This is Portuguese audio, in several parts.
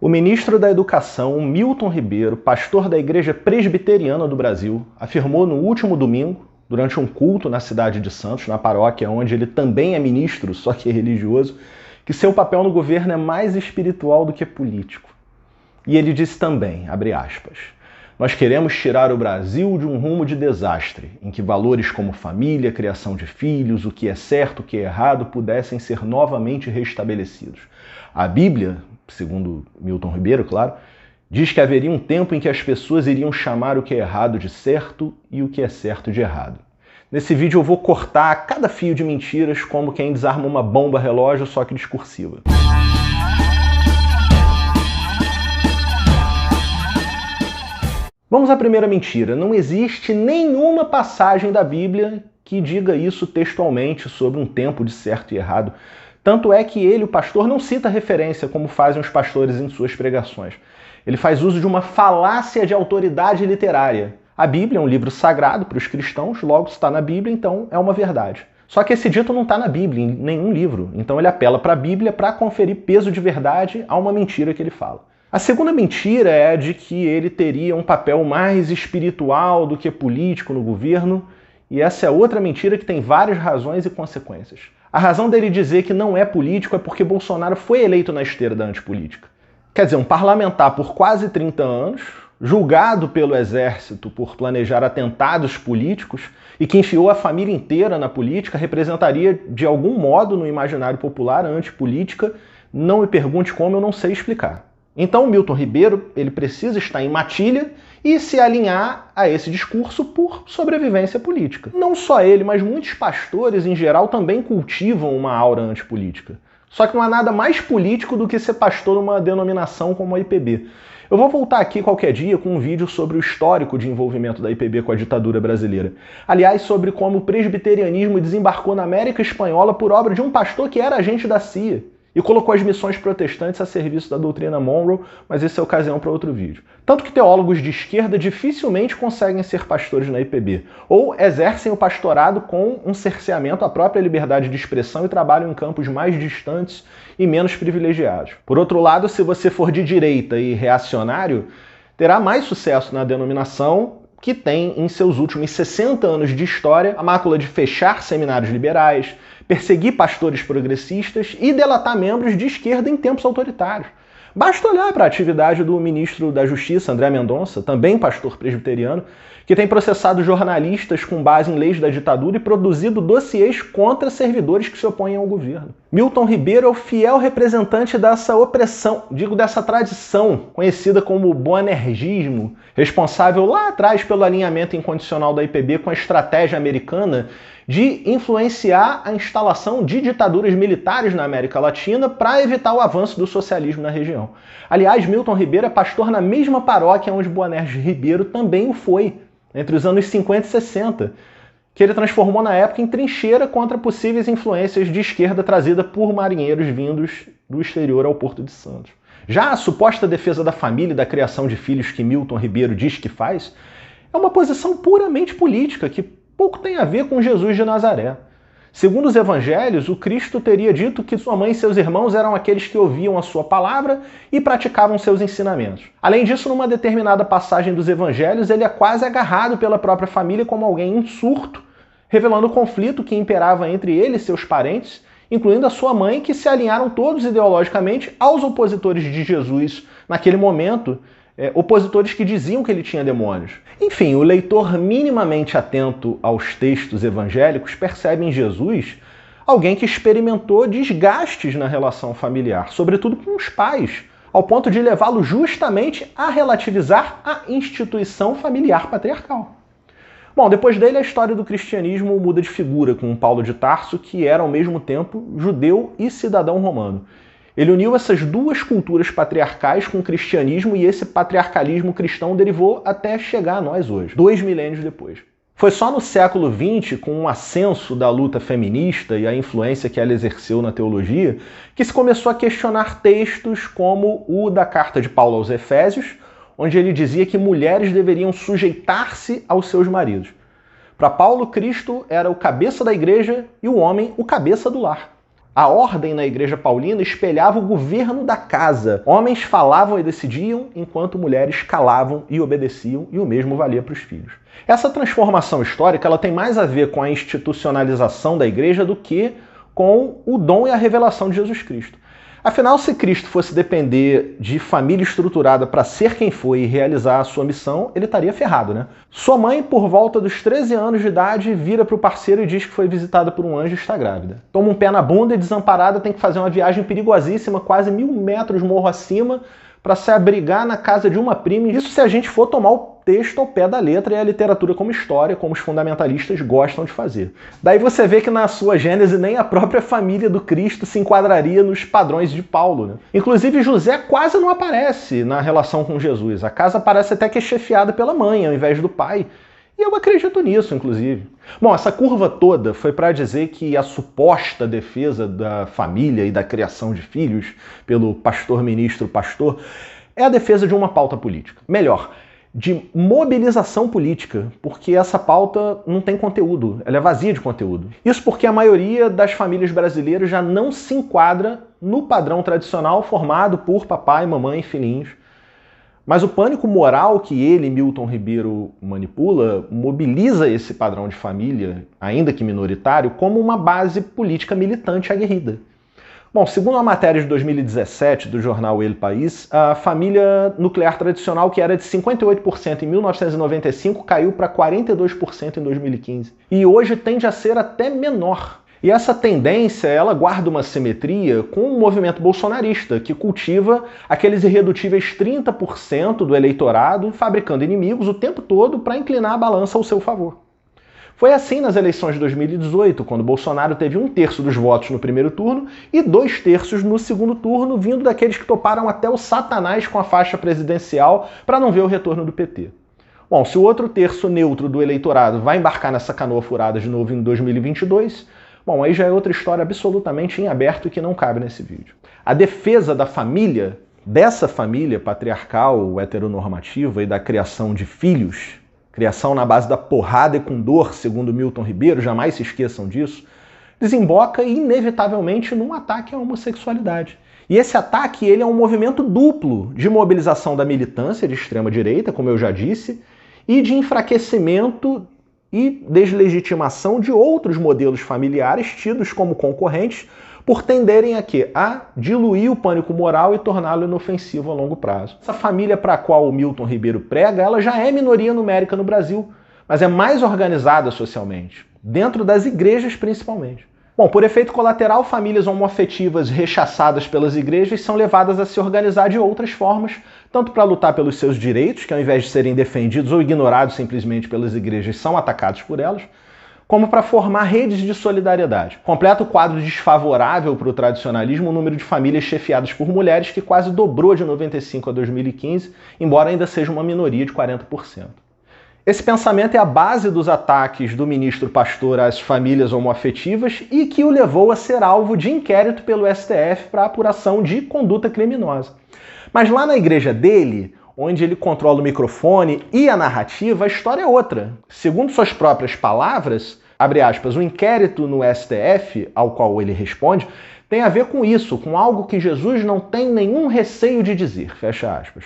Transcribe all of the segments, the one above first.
O ministro da Educação, Milton Ribeiro, pastor da Igreja Presbiteriana do Brasil, afirmou no último domingo, durante um culto na cidade de Santos, na paróquia onde ele também é ministro, só que é religioso, que seu papel no governo é mais espiritual do que político. E ele disse também, abre aspas, nós queremos tirar o Brasil de um rumo de desastre, em que valores como família, criação de filhos, o que é certo, o que é errado, pudessem ser novamente restabelecidos. A Bíblia, segundo Milton Ribeiro, claro, diz que haveria um tempo em que as pessoas iriam chamar o que é errado de certo e o que é certo de errado. Nesse vídeo eu vou cortar cada fio de mentiras como quem desarma uma bomba relógio, só que discursiva. Vamos à primeira mentira. Não existe nenhuma passagem da Bíblia que diga isso textualmente sobre um tempo de certo e errado. Tanto é que ele, o pastor, não cita referência como fazem os pastores em suas pregações. Ele faz uso de uma falácia de autoridade literária. A Bíblia é um livro sagrado para os cristãos, logo está na Bíblia, então é uma verdade. Só que esse dito não está na Bíblia, em nenhum livro. Então ele apela para a Bíblia para conferir peso de verdade a uma mentira que ele fala. A segunda mentira é a de que ele teria um papel mais espiritual do que político no governo, e essa é outra mentira que tem várias razões e consequências. A razão dele dizer que não é político é porque Bolsonaro foi eleito na esteira da antipolítica. Quer dizer, um parlamentar por quase 30 anos, julgado pelo exército por planejar atentados políticos e que enfiou a família inteira na política, representaria de algum modo no imaginário popular a antipolítica. Não me pergunte como, eu não sei explicar. Então, Milton Ribeiro, ele precisa estar em matilha e se alinhar a esse discurso por sobrevivência política. Não só ele, mas muitos pastores, em geral, também cultivam uma aura antipolítica. Só que não há nada mais político do que ser pastor numa denominação como a IPB. Eu vou voltar aqui qualquer dia com um vídeo sobre o histórico de envolvimento da IPB com a ditadura brasileira. Aliás, sobre como o presbiterianismo desembarcou na América Espanhola por obra de um pastor que era agente da CIA. E colocou as missões protestantes a serviço da doutrina Monroe, mas isso é ocasião para outro vídeo. Tanto que teólogos de esquerda dificilmente conseguem ser pastores na IPB, ou exercem o pastorado com um cerceamento à própria liberdade de expressão e trabalham em campos mais distantes e menos privilegiados. Por outro lado, se você for de direita e reacionário, terá mais sucesso na denominação que tem, em seus últimos 60 anos de história, a mácula de fechar seminários liberais, perseguir pastores progressistas e delatar membros de esquerda em tempos autoritários. Basta olhar para a atividade do ministro da Justiça, André Mendonça, também pastor presbiteriano, que tem processado jornalistas com base em leis da ditadura e produzido dossiês contra servidores que se opõem ao governo. Milton Ribeiro é o fiel representante dessa opressão, dessa tradição, conhecida como boanergismo, responsável lá atrás pelo alinhamento incondicional da IPB com a estratégia americana de influenciar a instalação de ditaduras militares na América Latina para evitar o avanço do socialismo na região. Aliás, Milton Ribeiro é pastor na mesma paróquia onde Boanerges Ribeiro também o foi, entre os anos 50 e 60, que ele transformou na época em trincheira contra possíveis influências de esquerda trazida por marinheiros vindos do exterior ao Porto de Santos. Já a suposta defesa da família e da criação de filhos que Milton Ribeiro diz que faz é uma posição puramente política que pouco tem a ver com Jesus de Nazaré. Segundo os evangelhos, o Cristo teria dito que sua mãe e seus irmãos eram aqueles que ouviam a sua palavra e praticavam seus ensinamentos. Além disso, numa determinada passagem dos evangelhos, ele é quase agarrado pela própria família como alguém em surto, revelando o conflito que imperava entre ele e seus parentes, incluindo a sua mãe, que se alinharam todos ideologicamente aos opositores de Jesus naquele momento, opositores que diziam que ele tinha demônios. Enfim, o leitor minimamente atento aos textos evangélicos percebe em Jesus alguém que experimentou desgastes na relação familiar, sobretudo com os pais, ao ponto de levá-lo justamente a relativizar a instituição familiar patriarcal. Bom, depois dele a história do cristianismo muda de figura com Paulo de Tarso, que era ao mesmo tempo judeu e cidadão romano. Ele uniu essas duas culturas patriarcais com o cristianismo e esse patriarcalismo cristão derivou até chegar a nós hoje, 2 milênios depois. Foi só no século XX, com o ascenso da luta feminista e a influência que ela exerceu na teologia, que se começou a questionar textos como o da carta de Paulo aos Efésios, onde ele dizia que mulheres deveriam sujeitar-se aos seus maridos. Para Paulo, Cristo era o cabeça da igreja e o homem o cabeça do lar. A ordem na Igreja Paulina espelhava o governo da casa. Homens falavam e decidiam, enquanto mulheres calavam e obedeciam, e o mesmo valia para os filhos. Essa transformação histórica ela tem mais a ver com a institucionalização da Igreja do que com o dom e a revelação de Jesus Cristo. Afinal, se Cristo fosse depender de família estruturada para ser quem foi e realizar a sua missão, ele estaria ferrado, né? Sua mãe, por volta dos 13 anos de idade, vira para o parceiro e diz que foi visitada por um anjo e está grávida. Toma um pé na bunda e, desamparada, tem que fazer uma viagem perigosíssima, quase 1000 metros morro acima, para se abrigar na casa de uma prima. Isso se a gente for tomar o texto ao pé da letra e a literatura como história, como os fundamentalistas gostam de fazer. Daí você vê que na sua Gênese nem a própria família do Cristo se enquadraria nos padrões de Paulo, né? Inclusive José quase não aparece na relação com Jesus. A casa parece até que é chefiada pela mãe ao invés do pai. E eu acredito nisso, inclusive. Bom, essa curva toda foi para dizer que a suposta defesa da família e da criação de filhos pelo pastor é a defesa de uma pauta política. Melhor, de mobilização política, porque essa pauta não tem conteúdo, ela é vazia de conteúdo. Isso porque a maioria das famílias brasileiras já não se enquadra no padrão tradicional formado por papai, mamãe e filhinhos. Mas o pânico moral que ele, Milton Ribeiro, manipula, mobiliza esse padrão de família, ainda que minoritário, como uma base política militante aguerrida. Bom, segundo a matéria de 2017 do jornal El País, a família nuclear tradicional, que era de 58% em 1995, caiu para 42% em 2015. E hoje tende a ser até menor. E essa tendência, ela guarda uma simetria com o movimento bolsonarista, que cultiva aqueles irredutíveis 30% do eleitorado fabricando inimigos o tempo todo para inclinar a balança ao seu favor. Foi assim nas eleições de 2018, quando Bolsonaro teve 1/3 dos votos no primeiro turno e 2/3 no segundo turno, vindo daqueles que toparam até o Satanás com a faixa presidencial para não ver o retorno do PT. Bom, se o outro terço neutro do eleitorado vai embarcar nessa canoa furada de novo em 2022, bom, aí já é outra história absolutamente em aberto e que não cabe nesse vídeo. A defesa da família, dessa família patriarcal, heteronormativa e da criação de filhos, criação na base da porrada e com dor, segundo Milton Ribeiro, jamais se esqueçam disso, desemboca inevitavelmente num ataque à homossexualidade. E esse ataque ele é um movimento duplo de mobilização da militância de extrema-direita, como eu já disse, e de enfraquecimento e deslegitimação de outros modelos familiares tidos como concorrentes por tenderem a quê? A diluir o pânico moral e torná-lo inofensivo a longo prazo. Essa família para a qual o Milton Ribeiro prega, ela já é minoria numérica no Brasil, mas é mais organizada socialmente, dentro das igrejas principalmente. Bom, por efeito colateral, famílias homoafetivas rechaçadas pelas igrejas são levadas a se organizar de outras formas, tanto para lutar pelos seus direitos, que ao invés de serem defendidos ou ignorados simplesmente pelas igrejas, são atacados por elas, como para formar redes de solidariedade. Completa o quadro desfavorável para o tradicionalismo o número de famílias chefiadas por mulheres, que quase dobrou de 95 a 2015, embora ainda seja uma minoria de 40%. Esse pensamento é a base dos ataques do ministro Pastor às famílias homoafetivas e que o levou a ser alvo de inquérito pelo STF para apuração de conduta criminosa. Mas lá na igreja dele, onde ele controla o microfone e a narrativa, a história é outra. Segundo suas próprias palavras, abre aspas, o inquérito no STF, ao qual ele responde, tem a ver com isso, com algo que Jesus não tem nenhum receio de dizer, fecha aspas.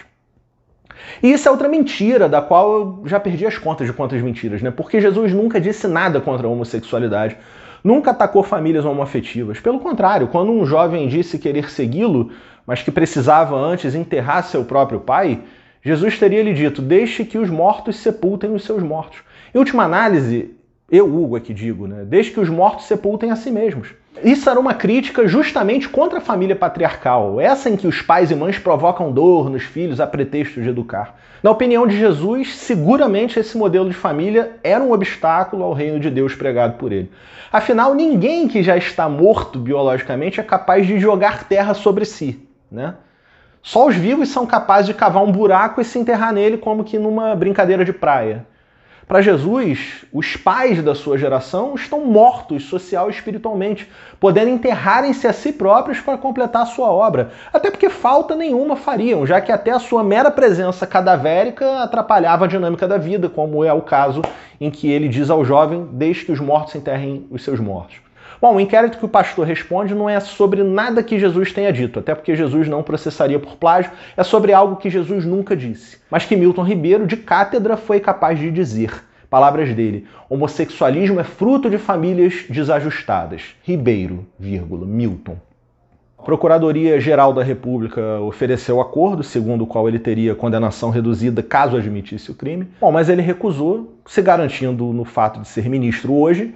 E isso é outra mentira, da qual eu já perdi as contas de quantas mentiras, né? Porque Jesus nunca disse nada contra a homossexualidade, nunca atacou famílias homoafetivas. Pelo contrário, quando um jovem disse querer segui-lo, mas que precisava antes enterrar seu próprio pai, Jesus teria lhe dito, deixe que os mortos sepultem os seus mortos. Em última análise, eu, Hugo, aqui digo, né? Deixe que os mortos sepultem a si mesmos. Isso era uma crítica justamente contra a família patriarcal, essa em que os pais e mães provocam dor nos filhos a pretexto de educar. Na opinião de Jesus, seguramente esse modelo de família era um obstáculo ao reino de Deus pregado por ele. Afinal, ninguém que já está morto biologicamente é capaz de jogar terra sobre si, né? Só os vivos são capazes de cavar um buraco e se enterrar nele como que numa brincadeira de praia. Para Jesus, os pais da sua geração estão mortos social e espiritualmente, podendo enterrarem-se a si próprios para completar a sua obra. Até porque falta nenhuma fariam, já que até a sua mera presença cadavérica atrapalhava a dinâmica da vida, como é o caso em que ele diz ao jovem, deixe que os mortos enterrem os seus mortos. Bom, o inquérito que o pastor responde não é sobre nada que Jesus tenha dito, até porque Jesus não processaria por plágio, é sobre algo que Jesus nunca disse, mas que Milton Ribeiro, de cátedra, foi capaz de dizer. Palavras dele: homossexualismo é fruto de famílias desajustadas. Ribeiro, Milton. A Procuradoria-Geral da República ofereceu acordo, segundo o qual ele teria condenação reduzida caso admitisse o crime. Bom, mas ele recusou, se garantindo no fato de ser ministro hoje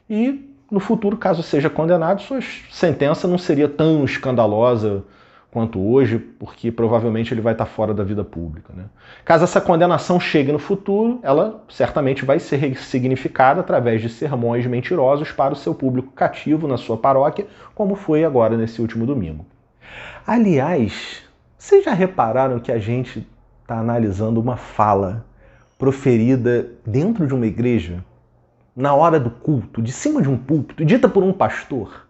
e, no futuro, caso seja condenado, sua sentença não seria tão escandalosa quanto hoje, porque provavelmente ele vai estar fora da vida pública, né? Caso essa condenação chegue no futuro, ela certamente vai ser ressignificada através de sermões mentirosos para o seu público cativo na sua paróquia, como foi agora nesse último domingo. Aliás, vocês já repararam que a gente está analisando uma fala proferida dentro de uma igreja, na hora do culto, de cima de um púlpito, dita por um pastor?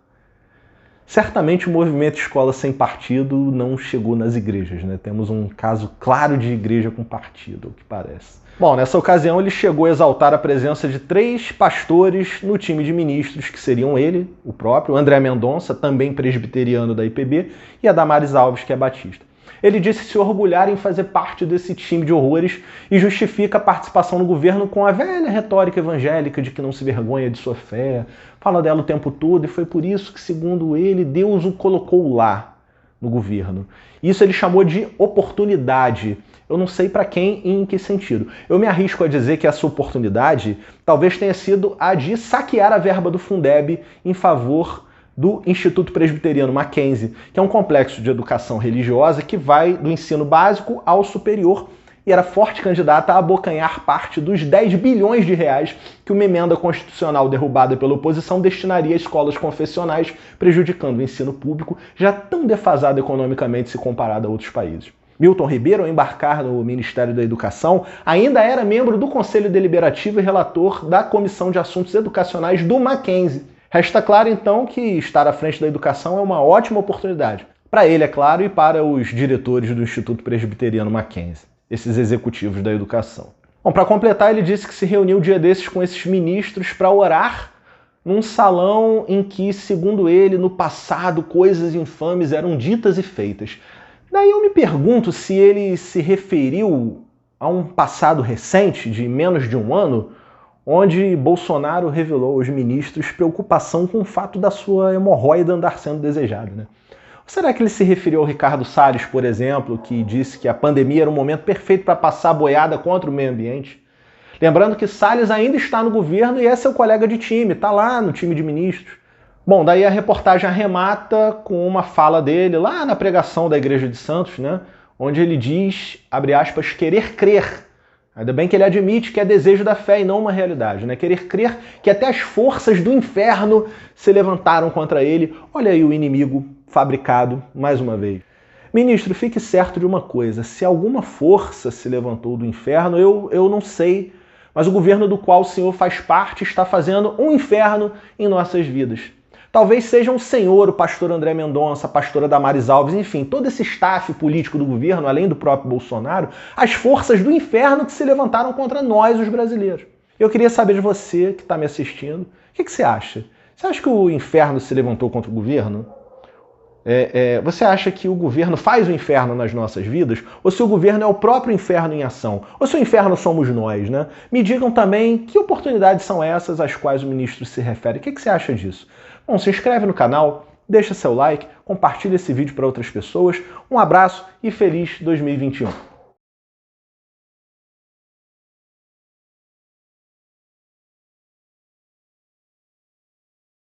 Certamente o movimento Escola Sem Partido não chegou nas igrejas, né? Temos um caso claro de igreja com partido, ao que parece. Bom, nessa ocasião ele chegou a exaltar a presença de 3 pastores no time de ministros, que seriam ele, o próprio, André Mendonça, também presbiteriano da IPB, e a Damares Alves, que é batista. Ele disse se orgulhar em fazer parte desse time de horrores e justifica a participação no governo com a velha retórica evangélica de que não se vergonha de sua fé, fala dela o tempo todo e foi por isso que, segundo ele, Deus o colocou lá no governo. Isso ele chamou de oportunidade. Eu não sei para quem e em que sentido. Eu me arrisco a dizer que essa oportunidade talvez tenha sido a de saquear a verba do Fundeb em favor do Instituto Presbiteriano Mackenzie, que é um complexo de educação religiosa que vai do ensino básico ao superior e era forte candidata a abocanhar parte dos 10 bilhões de reais que uma emenda constitucional derrubada pela oposição destinaria a escolas confessionais, prejudicando o ensino público, já tão defasado economicamente se comparado a outros países. Milton Ribeiro, ao embarcar no Ministério da Educação, ainda era membro do Conselho Deliberativo e relator da Comissão de Assuntos Educacionais do Mackenzie. Resta claro, então, que estar à frente da educação é uma ótima oportunidade. Para ele, é claro, e para os diretores do Instituto Presbiteriano Mackenzie, esses executivos da educação. Bom, para completar, ele disse que se reuniu um dia desses com esses ministros para orar num salão em que, segundo ele, no passado, coisas infames eram ditas e feitas. Daí eu me pergunto se ele se referiu a um passado recente, de menos de um ano, onde Bolsonaro revelou aos ministros preocupação com o fato da sua hemorroida andar sendo desejada, né? Ou será que ele se referiu ao Ricardo Salles, por exemplo, que disse que a pandemia era um momento perfeito para passar a boiada contra o meio ambiente? Lembrando que Salles ainda está no governo e é seu colega de time, está lá no time de ministros. Bom, daí a reportagem arremata com uma fala dele lá na pregação da Igreja de Santos, né? Onde ele diz, abre aspas, querer crer. Ainda bem que ele admite que é desejo da fé e não uma realidade, né? Querer crer que até as forças do inferno se levantaram contra ele. Olha aí o inimigo fabricado mais uma vez. Ministro, fique certo de uma coisa, se alguma força se levantou do inferno, eu não sei, mas o governo do qual o senhor faz parte está fazendo um inferno em nossas vidas. Talvez seja um senhor, o pastor André Mendonça, a pastora Damares Alves, enfim, todo esse staff político do governo, além do próprio Bolsonaro, as forças do inferno que se levantaram contra nós, os brasileiros. Eu queria saber de você, que está me assistindo, o que você acha? Você acha que o inferno se levantou contra o governo? Você acha que o governo faz o inferno nas nossas vidas? Ou se o governo é o próprio inferno em ação? Ou se o inferno somos nós, né? Me digam também que oportunidades são essas às quais o ministro se refere. O que você acha disso? Bom, se inscreve no canal, deixa seu like, compartilha esse vídeo para outras pessoas. Um abraço e feliz 2021.